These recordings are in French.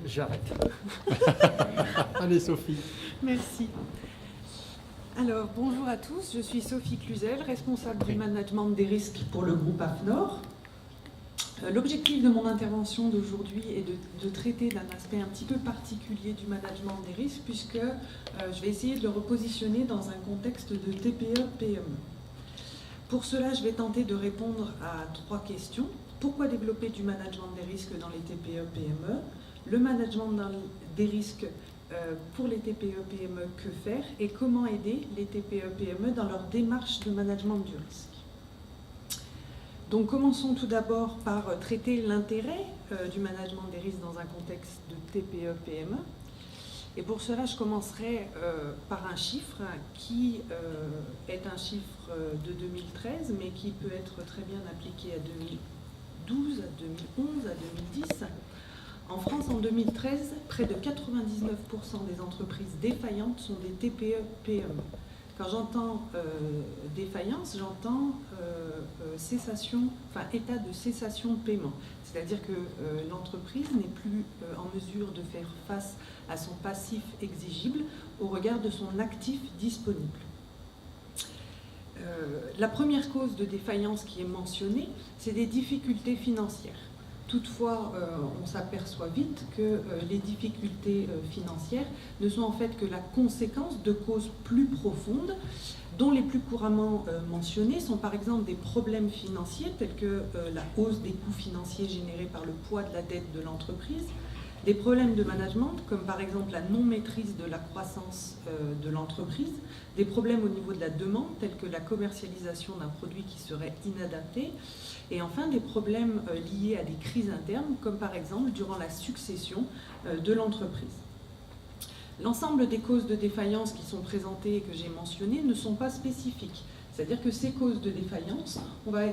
J'arrête. Allez, Sophie. Merci. Alors, bonjour à tous, je suis Sophie Cluzel, responsable du management des risques pour le groupe AFNOR. L'objectif de mon intervention d'aujourd'hui est de traiter d'un aspect un petit peu particulier du management des risques, puisque je vais essayer de le repositionner dans un contexte de TPE-PME. Pour cela, je vais tenter de répondre à 3 questions. Pourquoi développer du management des risques dans les TPE-PME? Le management des risques pour les TPE-PME, que faire? Et comment aider les TPE-PME dans leur démarche de management du risque? Donc commençons tout d'abord par traiter l'intérêt du management des risques dans un contexte de TPE-PME. Et pour cela, je commencerai par un chiffre qui est un chiffre de 2013, mais qui peut être très bien appliqué à 2012, à 2011, à 2010. En France, en 2013, près de 99% des entreprises défaillantes sont des TPE-PME. Quand j'entends défaillance, j'entends état de cessation de paiement. C'est-à-dire que l'entreprise n'est plus en mesure de faire face à son passif exigible au regard de son actif disponible. La première cause de défaillance qui est mentionnée, c'est des difficultés financières. Toutefois, on s'aperçoit vite que les difficultés financières ne sont en fait que la conséquence de causes plus profondes, dont les plus couramment mentionnées sont par exemple des problèmes financiers tels que la hausse des coûts financiers générés par le poids de la dette de l'entreprise, des problèmes de management comme par exemple la non-maîtrise de la croissance de l'entreprise, des problèmes au niveau de la demande tels que la commercialisation d'un produit qui serait inadapté, et enfin des problèmes liés à des crises internes comme par exemple durant la succession de l'entreprise. L'ensemble des causes de défaillance qui sont présentées et que j'ai mentionnées ne sont pas spécifiques. C'est-à-dire que ces causes de défaillance, on va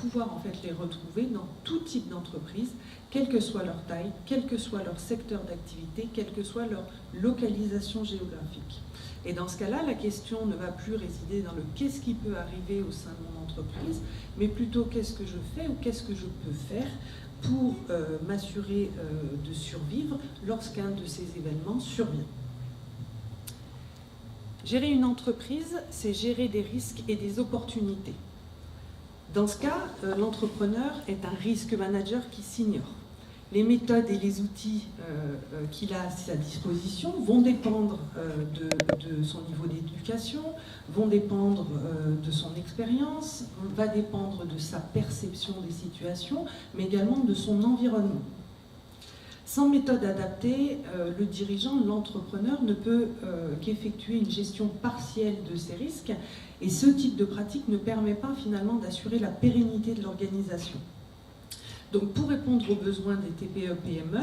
pouvoir en fait les retrouver dans tout type d'entreprise, quelle que soit leur taille, quel que soit leur secteur d'activité, quelle que soit leur localisation géographique. Et dans ce cas-là, la question ne va plus résider dans le qu'est-ce qui peut arriver au sein de mon entreprise, mais plutôt qu'est-ce que je fais ou qu'est-ce que je peux faire pour m'assurer de survivre lorsqu'un de ces événements survient. Gérer une entreprise, c'est gérer des risques et des opportunités. Dans ce cas, l'entrepreneur est un risque manager qui s'ignore. Les méthodes et les outils qu'il a à sa disposition vont dépendre de son niveau d'éducation, vont dépendre de son expérience, va dépendre de sa perception des situations, mais également de son environnement. Sans méthode adaptée, le dirigeant, l'entrepreneur ne peut qu'effectuer une gestion partielle de ces risques, et ce type de pratique ne permet pas finalement d'assurer la pérennité de l'organisation. Donc pour répondre aux besoins des TPE-PME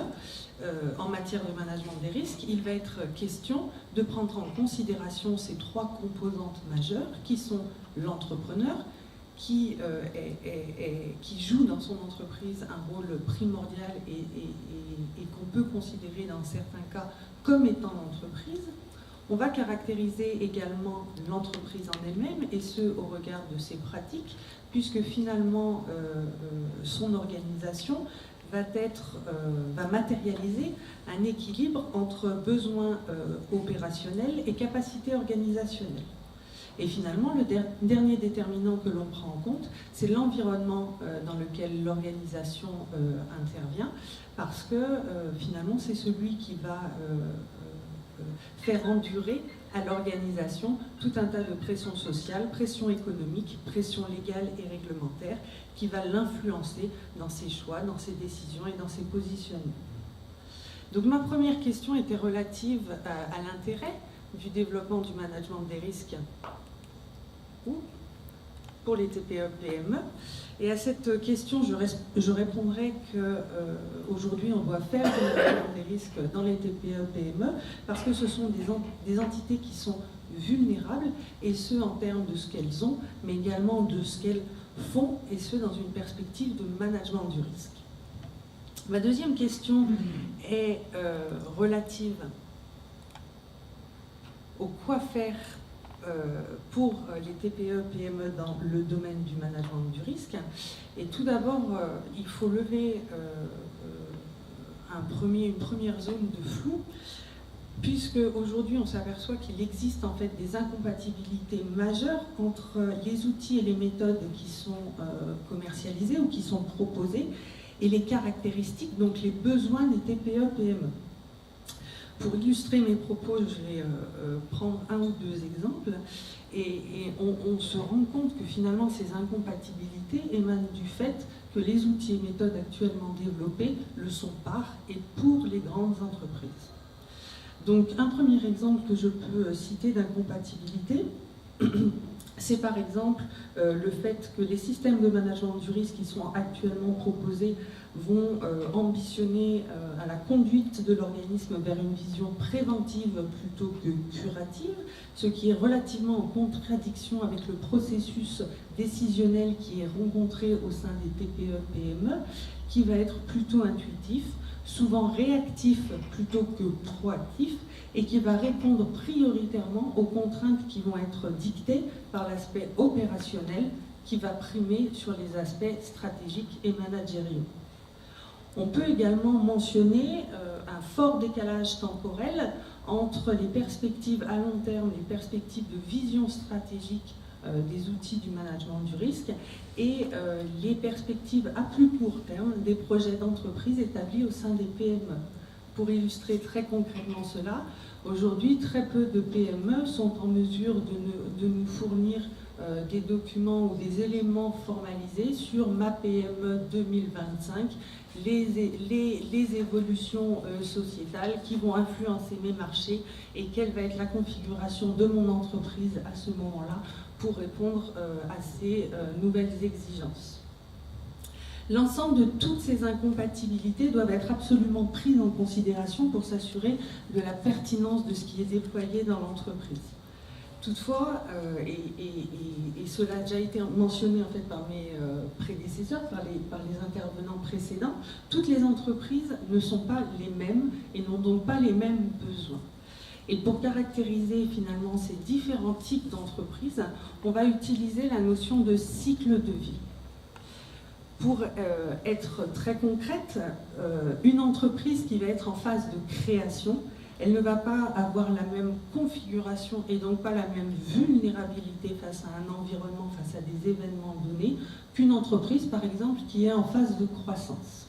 en matière de management des risques, il va être question de prendre en considération ces 3 composantes majeures qui sont l'entrepreneur, qui joue dans son entreprise un rôle primordial et qu'on peut considérer dans certains cas comme étant l'entreprise. On va caractériser également l'entreprise en elle-même, et ce au regard de ses pratiques, puisque finalement son organisation va matérialiser un équilibre entre besoins opérationnels et capacités organisationnelles. Et finalement, le dernier déterminant que l'on prend en compte, c'est l'environnement dans lequel l'organisation intervient, parce que finalement, c'est celui qui va faire endurer à l'organisation tout un tas de pressions sociales, pressions économiques, pressions légales et réglementaires qui va l'influencer dans ses choix, dans ses décisions et dans ses positionnements. Donc ma première question était relative à l'intérêt du développement du management des risques pour les TPE-PME. Et à cette question, je répondrai qu'aujourd'hui, on doit faire du management des risques dans les TPE-PME parce que ce sont des entités qui sont vulnérables, et ce en termes de ce qu'elles ont, mais également de ce qu'elles font, et ce dans une perspective de management du risque. Ma deuxième question est relative au quoi faire pour les TPE-PME dans le domaine du management du risque. Et tout d'abord, il faut lever un une première zone de flou, puisque aujourd'hui on s'aperçoit qu'il existe en fait des incompatibilités majeures entre les outils et les méthodes qui sont commercialisés ou qui sont proposés et les caractéristiques, donc les besoins des TPE-PME. Pour illustrer mes propos, je vais prendre un ou deux exemples, et on se rend compte que finalement ces incompatibilités émanent du fait que les outils et méthodes actuellement développés le sont par et pour les grandes entreprises. Donc un premier exemple que je peux citer d'incompatibilité, c'est par exemple le fait que les systèmes de management du risque qui sont actuellement proposés vont ambitionner à la conduite de l'organisme vers une vision préventive plutôt que curative, ce qui est relativement en contradiction avec le processus décisionnel qui est rencontré au sein des TPE-PME, qui va être plutôt intuitif, souvent réactif plutôt que proactif, et qui va répondre prioritairement aux contraintes qui vont être dictées par l'aspect opérationnel qui va primer sur les aspects stratégiques et managériaux. On peut également mentionner un fort décalage temporel entre les perspectives à long terme, les perspectives de vision stratégique des outils du management du risque et les perspectives à plus court terme des projets d'entreprise établis au sein des PME. Pour illustrer très concrètement cela, aujourd'hui, très peu de PME sont en mesure de nous fournir des documents ou des éléments formalisés sur ma PME 2025, les évolutions sociétales qui vont influencer mes marchés et quelle va être la configuration de mon entreprise à ce moment-là pour répondre à ces nouvelles exigences. L'ensemble de toutes ces incompatibilités doivent être absolument prises en considération pour s'assurer de la pertinence de ce qui est déployé dans l'entreprise. Toutefois, et cela a déjà été mentionné en fait par mes prédécesseurs, par les intervenants précédents, toutes les entreprises ne sont pas les mêmes et n'ont donc pas les mêmes besoins. Et pour caractériser finalement ces différents types d'entreprises, on va utiliser la notion de cycle de vie. Pour être très concrète, une entreprise qui va être en phase de création, elle ne va pas avoir la même configuration et donc pas la même vulnérabilité face à un environnement, face à des événements donnés, qu'une entreprise, par exemple, qui est en phase de croissance.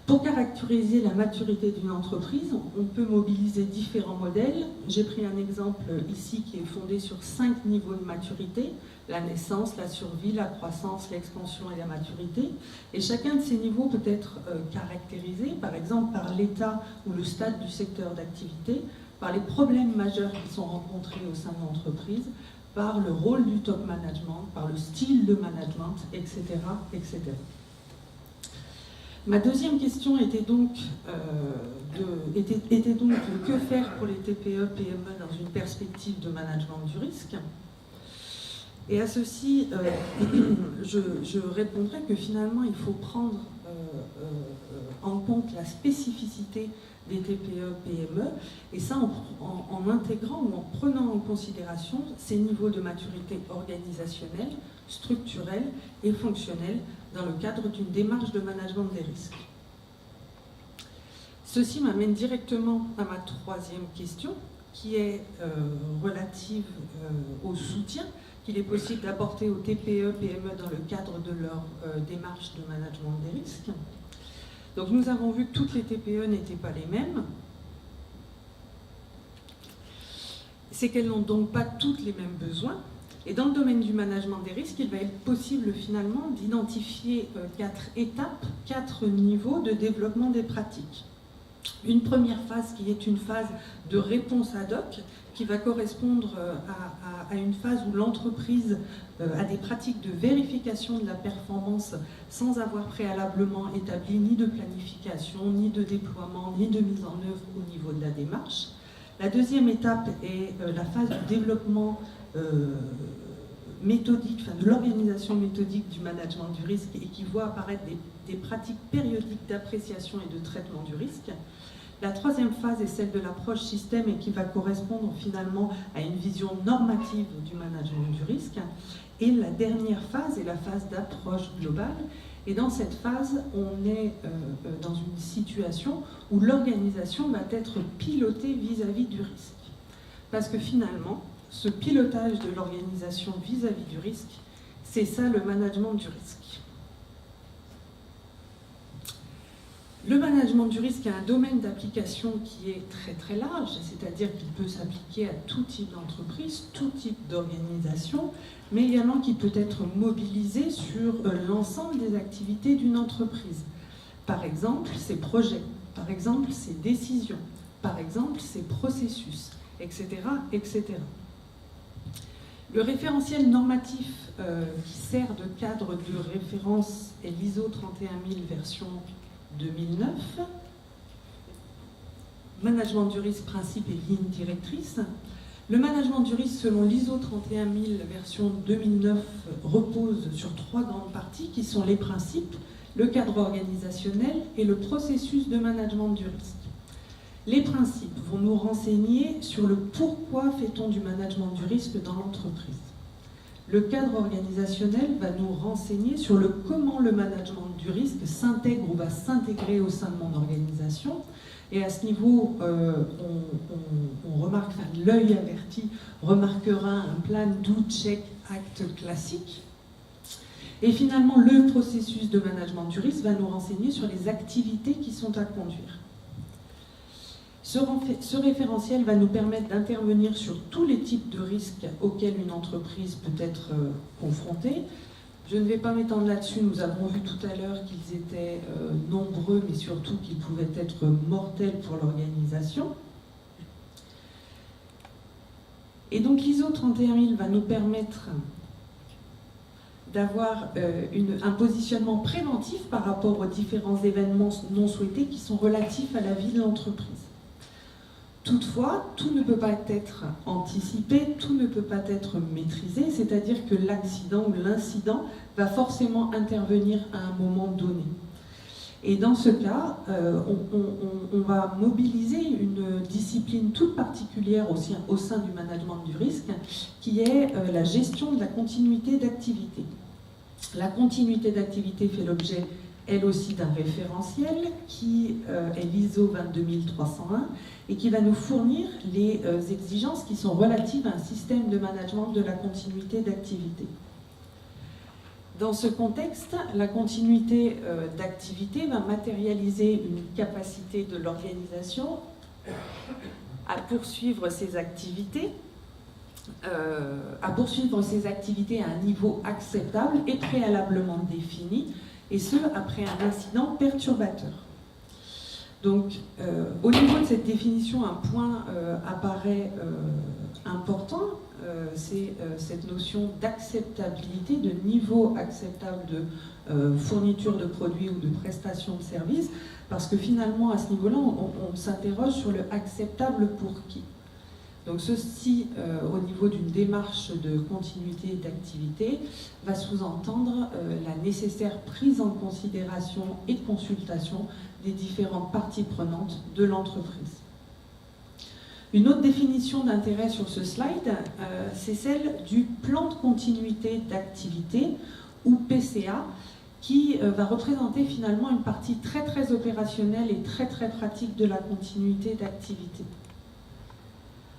Pour caractériser la maturité d'une entreprise, on peut mobiliser différents modèles. J'ai pris un exemple ici qui est fondé sur 5 niveaux de maturité: la naissance, la survie, la croissance, l'expansion et la maturité. Et chacun de ces niveaux peut être caractérisé, par exemple, par l'état ou le stade du secteur d'activité, par les problèmes majeurs qui sont rencontrés au sein de l'entreprise, par le rôle du top management, par le style de management, etc., etc. Ma deuxième question était donc de que faire pour les TPE-PME dans une perspective de management du risque. Et à ceci, je répondrai que finalement, il faut prendre en compte la spécificité des TPE-PME, et ça en intégrant ou en prenant en considération ces niveaux de maturité organisationnelle, structurelle et fonctionnelle dans le cadre d'une démarche de management des risques. Ceci m'amène directement à ma troisième question, qui est relative au soutien qu'il est possible d'apporter aux TPE-PME dans le cadre de leur démarche de management des risques. Donc nous avons vu que toutes les TPE n'étaient pas les mêmes. C'est qu'elles n'ont donc pas toutes les mêmes besoins. Et dans le domaine du management des risques, il va être possible finalement d'identifier 4 étapes, 4 niveaux de développement des pratiques. Une première phase qui est une phase de réponse ad hoc, qui va correspondre à une phase où l'entreprise a des pratiques de vérification de la performance sans avoir préalablement établi ni de planification, ni de déploiement, ni de mise en œuvre au niveau de la démarche. La deuxième étape est la phase du développement méthodique, enfin de l'organisation méthodique du management du risque et qui voit apparaître des pratiques périodiques d'appréciation et de traitement du risque. La troisième phase est celle de l'approche système et qui va correspondre finalement à une vision normative du management du risque. Et la dernière phase est la phase d'approche globale. Et dans cette phase, on est dans une situation situation où l'organisation va être pilotée vis-à-vis du risque. Parce que finalement, ce pilotage de l'organisation vis-à-vis du risque, c'est ça le management du risque. Le management du risque a un domaine d'application qui est très très large, c'est-à-dire qu'il peut s'appliquer à tout type d'entreprise, tout type d'organisation, mais également qui peut être mobilisé sur l'ensemble des activités d'une entreprise. Par exemple, ses projets, par exemple, ses décisions, par exemple, ses processus, etc., etc. Le référentiel normatif qui sert de cadre de référence est l'ISO 31000 version 2009, management du risque, principe et ligne directrice. Le management du risque selon l'ISO 31000 version 2009 repose sur 3 grandes parties qui sont les principes, le cadre organisationnel et le processus de management du risque. Les principes vont nous renseigner sur le pourquoi fait-on du management du risque dans l'entreprise. Le cadre organisationnel va nous renseigner sur le comment le management du risque s'intègre ou va s'intégrer au sein de mon organisation. Et à ce niveau, on remarque, enfin, l'œil averti remarquera un plan do, check, act classique. Et finalement, le processus de management du risque va nous renseigner sur les activités qui sont à conduire. Ce référentiel va nous permettre d'intervenir sur tous les types de risques auxquels une entreprise peut être confrontée. Je ne vais pas m'étendre là-dessus, nous avons vu tout à l'heure qu'ils étaient nombreux, mais surtout qu'ils pouvaient être mortels pour l'organisation. Et donc l'ISO 31000 va nous permettre d'avoir un positionnement préventif par rapport aux différents événements non souhaités qui sont relatifs à la vie de l'entreprise. Toutefois, tout ne peut pas être anticipé, tout ne peut pas être maîtrisé, c'est-à-dire que l'accident ou l'incident va forcément intervenir à un moment donné. Et dans ce cas, on va mobiliser une discipline toute particulière au sein du management du risque, qui est la gestion de la continuité d'activité. La continuité d'activité fait l'objet, elle aussi, d'un référentiel qui est l'ISO 22301 et qui va nous fournir les exigences qui sont relatives à un système de management de la continuité d'activité. Dans ce contexte, la continuité d'activité va matérialiser une capacité de l'organisation à poursuivre ses activités, à un niveau acceptable et préalablement défini, et ce, après un incident perturbateur. Donc, au niveau de cette définition, un point apparaît important, c'est cette notion d'acceptabilité, de niveau acceptable de fourniture de produits ou de prestation de services, parce que finalement, à ce niveau-là, on s'interroge sur le acceptable pour qui. Donc ceci, au niveau d'une démarche de continuité d'activité, va sous-entendre la nécessaire prise en considération et consultation des différentes parties prenantes de l'entreprise. Une autre définition d'intérêt sur ce slide, c'est celle du plan de continuité d'activité, ou PCA, qui va représenter finalement une partie très très opérationnelle et très très pratique de la continuité d'activité.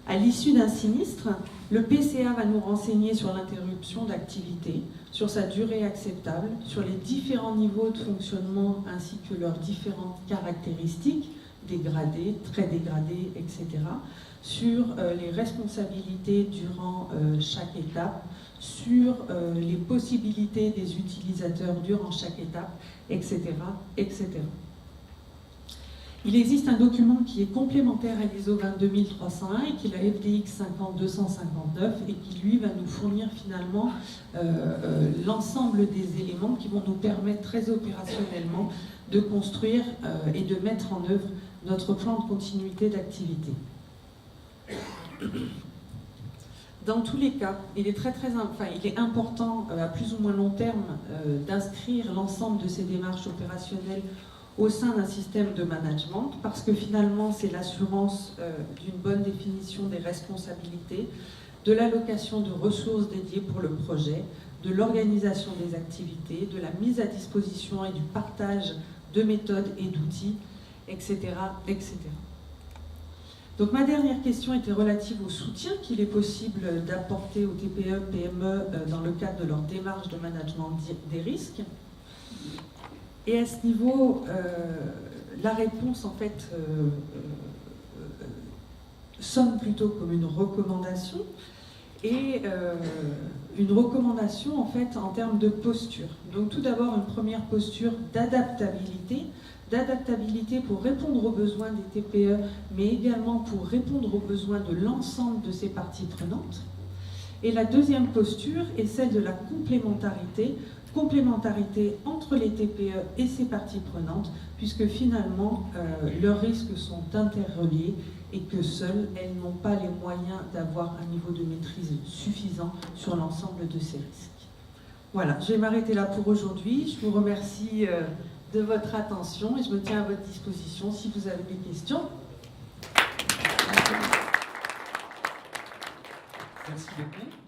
À l'issue d'un sinistre, le PCA va nous renseigner sur l'interruption d'activité, sur sa durée acceptable, sur les différents niveaux de fonctionnement ainsi que leurs différentes caractéristiques, dégradées, très dégradées, etc., sur les responsabilités durant chaque étape, sur les possibilités des utilisateurs durant chaque étape, etc., etc. Il existe un document qui est complémentaire à l'ISO 22301 et qui est la FDX 50259 et qui, lui, va nous fournir finalement l'ensemble des éléments qui vont nous permettre très opérationnellement de construire et de mettre en œuvre notre plan de continuité d'activité. Dans tous les cas, il est important à plus ou moins long terme d'inscrire l'ensemble de ces démarches opérationnelles au sein d'un système de management, parce que finalement c'est l'assurance d'une bonne définition des responsabilités, de l'allocation de ressources dédiées pour le projet, de l'organisation des activités, de la mise à disposition et du partage de méthodes et d'outils, etc., etc. Donc ma dernière question était relative au soutien qu'il est possible d'apporter aux TPE, PME dans le cadre de leur démarche de management des risques. Et à ce niveau, la réponse en fait sonne plutôt comme une recommandation, et une recommandation en fait en termes de posture. Donc tout d'abord une première posture d'adaptabilité pour répondre aux besoins des TPE, mais également pour répondre aux besoins de l'ensemble de ces parties prenantes. Et la deuxième posture est celle de la complémentarité entre les TPE et ces parties prenantes, puisque finalement leurs risques sont interreliés et que seules elles n'ont pas les moyens d'avoir un niveau de maîtrise suffisant sur l'ensemble de ces risques. Voilà, je vais m'arrêter là pour aujourd'hui. Je vous remercie de votre attention et je me tiens à votre disposition si vous avez des questions. Merci beaucoup.